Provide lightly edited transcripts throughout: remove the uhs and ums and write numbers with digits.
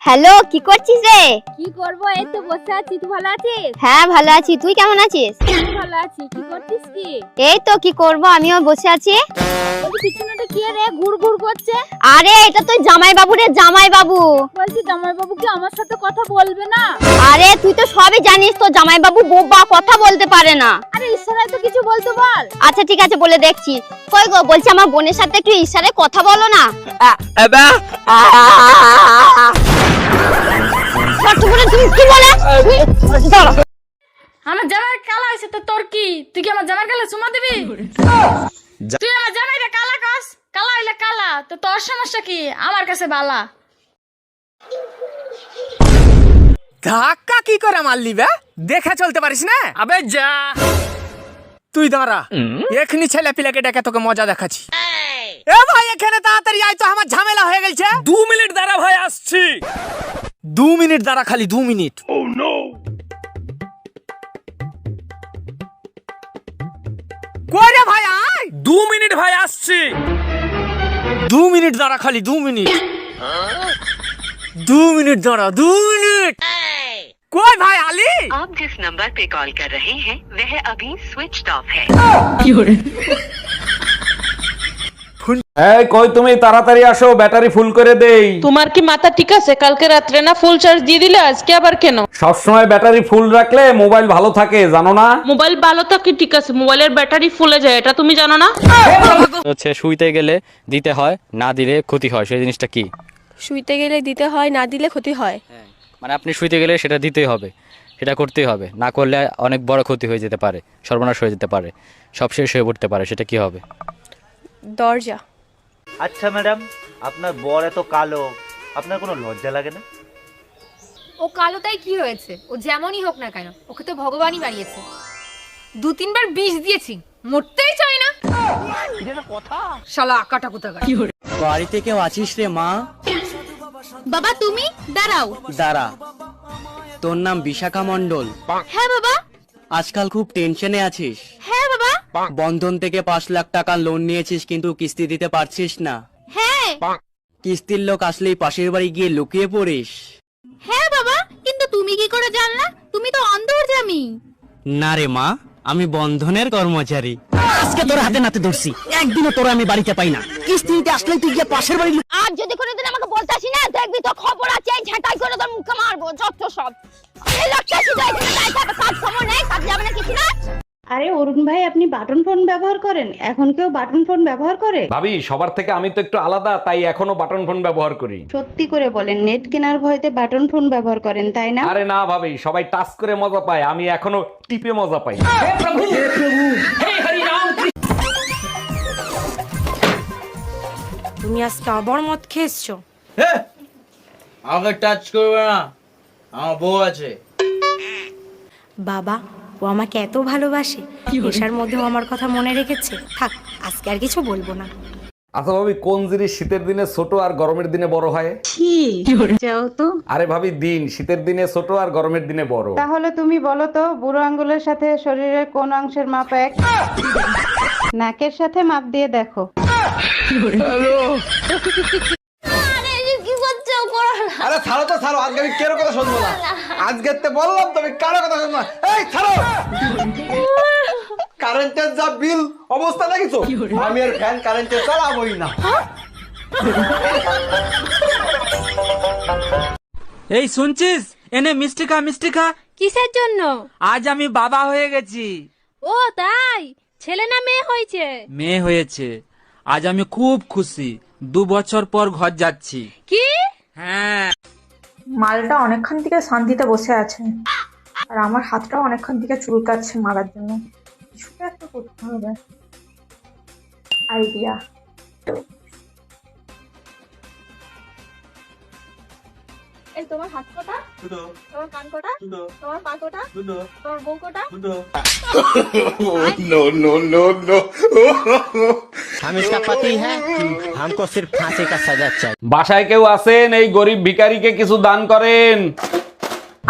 Hello, কি করছিস রে? কি করব, এই তো বসে আছি। তুই ভালো আছিস? হ্যাঁ ভালো আছি, তুই কেমন আছিস? আমি ভালো আছি। কি করছিস কি? এই তো কি করব, আমিও বসে আছি। ওই পিছনেটা কি রে ঘুর ঘুর করছে? আরে এটা তো জামাই বাবু রে, জামাই বাবু। বলছি জামাই বাবু কি আমার সাথে কথা বলবে না? আরে তুই তো সবই জানিস, তো জামাই বাবু বোবা, কথা বলতে পারে না। আরে ইশারায় তো কিছু বলতে বল। আচ্ছা ঠিক আছে, বলে দেখছি। কই গো, বলছি আমার বোনের সাথে একটু ইশারায় কথা বলো না। তুমি কি বলে? আমার জামাই কালা আছে তো তোর কি? তুই কি আমার জামাই কালা চুমা দিবি? তুই আমার জামাইরে কালা কস, কালা হইলে কালা, তো তোর সমস্যা কি? আমার কাছে বালা। ধাক্কা কি করে মারলি বে? দেখে চলতে পারিস না? আবে যা, তুই দাঁড়া, এখনি ছেলে পিলাকে ডেকে তোকে মজা দেখাচ্ছি। এ ভাই এখানে তাড়াতাড়ি আয় তো, আমার ঝামেলা হয়ে গেছে। 2 মিনিট দাঁড়া ভাই, আসছি। 2 মিনিট দাঁড়া, খালি 2 মিনিট। Oh no! কই রে ভাই, আয়। 2 মিনিট ভাই, আসছি। 2 মিনিট দাঁড়া, খালি 2 মিনিট। 2 মিনিট দাঁড়া, 2 মিনিট। कोई भाई आली? आप जिस नंबर पे कॉल कर रहे हैं वह अभी स्विच ऑफ है। এই কই তুমি, তাড়াতাড়ি আসো, ব্যাটারি ফুল করে দেই। তোমার কি মাথা ঠিক আছে? কালকে রাত্রে না ফুল চার্জ দিয়ে দিলে, আজকে আবার কেন? সবসময় ব্যাটারি ফুল রাখলে মোবাইল ভালো থাকে, জানো না? মোবাইল ভালো থাকে ঠিক আছে, মোবাইলের ব্যাটারি ফুলে যায়, এটা তুমি জানো না? হচ্ছে শুইতে গেলে দিতে হয়, না দিলে ক্ষতি হয়, সেই জিনিসটা কি? শুইতে গেলে দিতে হয়, না দিলে ক্ষতি হয়। মানে আপনি শুইতে গেলে সেটা দিতেই হবে, সেটা করতেই হবে, না করলে অনেক বড় ক্ষতি হয়ে যেতে পারে, সর্বনাশ হয়ে যেতে পারে, সব শেষ হয়ে পড়তে পারে, সেটা কি হবে? দরজা। আচ্ছা ম্যাডাম, আপনার বর এত কালো, আপনার কোনো লজ্জা লাগে না? ও কালো তাই কি হয়েছে? ও যেমনই হোক না কেন, ওকে তো ভগবানই বানিয়েছে। 2-3 বার বিষ দিয়েছি, মরতেই চাই না। এটা কথা শালা কাটা কোথাকার। বাড়িতে কেউ আছিস রে মা? বাবা তুমি দাঁড়াও। দাঁড়া, তোর নাম বিশাখা মণ্ডল? হ্যাঁ বাবা। আজকাল খুব টেনশনে আছিস? হ্যাঁ বাবা। বন্ধন থেকে 5 লাখ টাকা লোন নিয়েছিস, কিন্তু কিস্তি দিতে পারছিস না। হ্যাঁ। কিস্তির লোক আসলেই পাশের বাড়ি গিয়ে লুকিয়ে পড়িস। হ্যাঁ বাবা, কিন্তু তুমি কি করে জানলা? তুমি তো অন্তর্যামী। না রে মা, আমি বন্ধনের কর্মচারী। আজকে তোর হাতে নাতে ধরছি, একদিনও তোর আমি বাড়িতে পাই না। কিস্তি দিতে আসলেই তুই গিয়ে পাশের বাড়ি। আর যদি কোনোদিন আমাকে বলতে আসি না, দেখবি তো খবর আছে, এই ঝাঁটাই করে তোর মুখে মারবো, যত সব। এই লোকটা শুধু এখানে দাঁড়িয়ে থাকবে, কাজ খবর নেই, কাজ যাবে না কিছু না। আরে অরুণ ভাই, আপনি বাটন ফোন ব্যবহার করেন? এখন কেউ বাটন ফোন ব্যবহার করে? ভাবি, সবার থেকে আমি তো একটু আলাদা, তাই এখনো বাটন ফোন ব্যবহার করি। সত্যি করে বলেন, নেট কেনার ভয়তে বাটন ফোন ব্যবহার করেন তাই না? আরে না ভাবি, সবাই টাচ করে মজা পায়, আমি এখনো টিপে মজা পাই। তুমি আজকে আবার মদ খেয়েছো? আমাকে টাচ করবে না, আমার বউ আছে। বাবা, ও আমাকে এত ভালোবাসে, নেশার মধ্যেও আমার কথা মনে রেখেছে। থাক, আজকে আর কিছু বলবো না। আচ্ছা ভাবি, কোন জিনিস শীতের দিনে ছোট আর গরমের দিনে বড় হয়? যাও তো। আরে ভাবি, দিন শীতের দিনে ছোট আর গরমের দিনে বড়। তাহলে তুমি বলো তো, বুড়ো আঙ্গুলের সাথে শরীরের কোন অংশের মাপ এক? নাকের সাথে মাপ দিয়ে দেখো। আরে ছাড়ো তো, ছাড়ো, আজকে আমি কেন কথা শুনবো না। আজকে তো বললাম তুমি কারো কথা শুনবো না। এই ছাড়ো, কারেন্টের যা বিল অবস্থা দেখিছো, আমি আর ফ্যান কারেন্টে চালাবোই না। এই শুনছিস, এনে মিষ্টি খা, মিষ্টি খা। কিসের জন্য? আজ আমি বাবা হয়ে গেছি। ও তাই? ছেলে না মেয়ে হয়েছে? মেয়ে হয়েছে। আজ আমি খুব খুশি, 2 বছর পর ঘর যাচ্ছি। কি? হ্যাঁ। মালটা অনেকক্ষণ থেকে শান্তিতে বসে আছে, আর আমার হাতটাও অনেকক্ষণ থেকে চুলকাচ্ছে মারার জন্য। কিছুটা একটা করতে হবে। আইডিয়া। এই তোমার হাত কোটা, তোমার কান কোটা, তোমার পা কোটা, তোমার বউ কোটা। No no no no. हम इसका पति है, हमको सिर्फ फांसी का सजा चाहिए। বাসায় কেউ আছেন? এই গরিব ভিখারিকে কিছু দান করেন।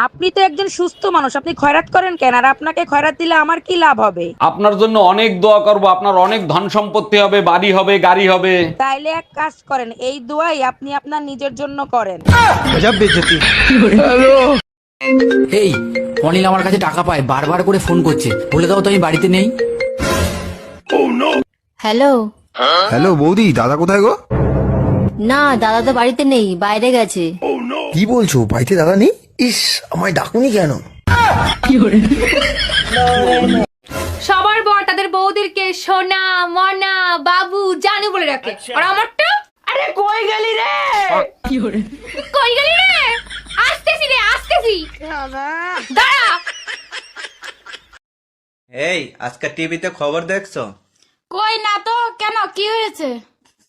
আপনি তো একজন সুস্থ মানুষ, আপনি খয়রাত করেন কেন? আর আপনাকে খয়রাত দিলে আমার কি লাভ হবে? আপনার জন্য অনেক দোয়া করব, আপনার অনেক ধন সম্পত্তি হবে, বাড়ি হবে, গাড়ি হবে। তাইলে এক কাজ করেন, এই দোয়াই আপনি আপনার নিজের জন্য করেন। এই অনিল আমার কাছে টাকা পায়, বারবার করে ফোন করছে, বলে দাও তো আমি বাড়িতে নেই। হ্যালো। হ্যালো বৌদি, দাদা কোথায় গো? না, দাদা তো বাড়িতে নেই, বাইরে গেছে। কি বলছো, বাড়িতে দাদা নেই? ইস, আমায় ডাকুনি কেন? সবার বর তাদের বউদেরকে সোনা, মনা, বাবু, জানু বলে রাখে। আর আমারটা, আরে কই গেলি রে? কই গেলি রে? আসতেছি রে, আসতেছি। দাঁড়া। এই আজকে টিভিতে খবর দেখছো? কই না তো, কেন কি হয়েছে?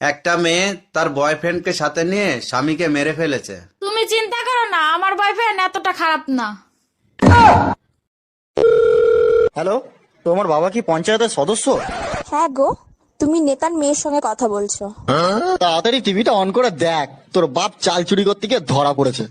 একটা মেয়ে তার বয়ফ্রেন্ডকে সাথে নিয়ে স্বামীকে মেরে ফেলেছে। তুমি চিন্তা করো না, আমার বয়ফ্রেন্ড এতটা খারাপ না। হ্যালো, তোমার বাবা কি পঞ্চায়েতের সদস্য? হ্যাঁ গো, তুমি নেতার মেয়ের সঙ্গে কথা বলছো। তাড়াতাড়ি টিভিটা অন করে দেখ, তোর বাপ চাল চুরি করতে গিয়ে ধরা পড়েছে।